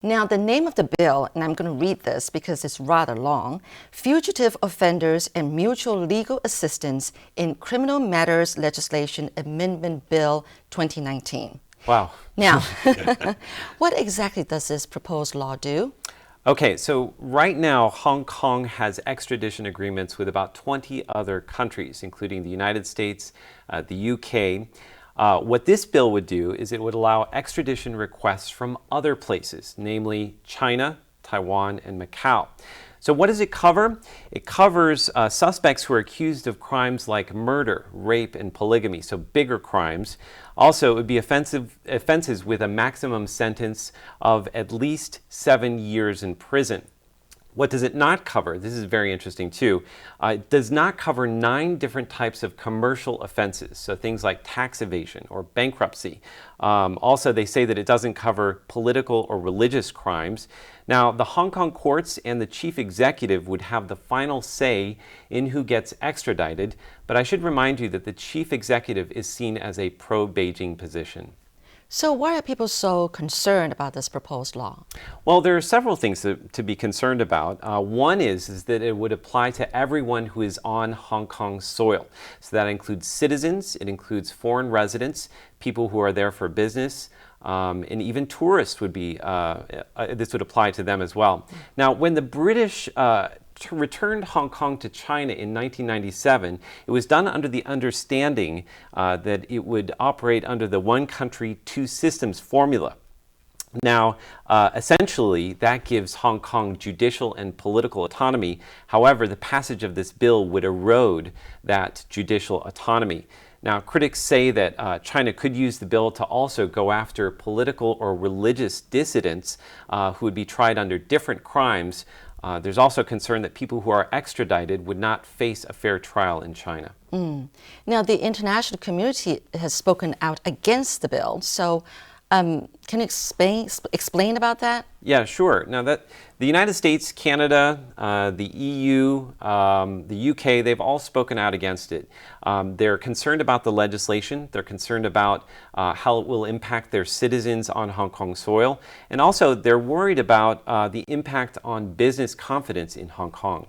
Now, the name of the bill, and I'm going to read this because it's rather long, Fugitive Offenders and Mutual Legal Assistance in Criminal Matters Legislation Amendment Bill 2019. Wow. Now, what exactly does this proposed law do? Okay, so right now, Hong Kong has extradition agreements with about 20 other countries, including the United States, the UK. What this bill would do is it would allow extradition requests from other places, namely China, Taiwan, and Macau. So what does it cover? It covers suspects who are accused of crimes like murder, rape, and polygamy, so bigger crimes. Also, it would be offenses with a maximum sentence of at least 7 years in prison. What does it not cover? This is very interesting too. It does not cover 9 different types of commercial offenses, so things like tax evasion or bankruptcy. Also, they say that it doesn't cover political or religious crimes. Now, the Hong Kong courts and the chief executive would have the final say in who gets extradited, but I should remind you that the chief executive is seen as a pro-Beijing position. So why are people so concerned about this proposed law? Well, there are several things to be concerned about. One is that it would apply to everyone who is on Hong Kong soil. So that includes citizens, it includes foreign residents, people who are there for business, and even tourists would be, this would apply to them as well. Now, when the British returned Hong Kong to China in 1997, it was done under the understanding that it would operate under the one country, two systems formula. Now, essentially, that gives Hong Kong judicial and political autonomy. However, the passage of this bill would erode that judicial autonomy. Now, critics say that China could use the bill to also go after political or religious dissidents who would be tried under different crimes. There's also concern that people who are extradited would not face a fair trial in China. Now, the international community has spoken out against the bill. So can you explain about that? Yeah, sure. Now, the United States, Canada, the EU, the UK, they've all spoken out against it. They're concerned about the legislation. They're concerned about how it will impact their citizens on Hong Kong soil. And also, they're worried about the impact on business confidence in Hong Kong.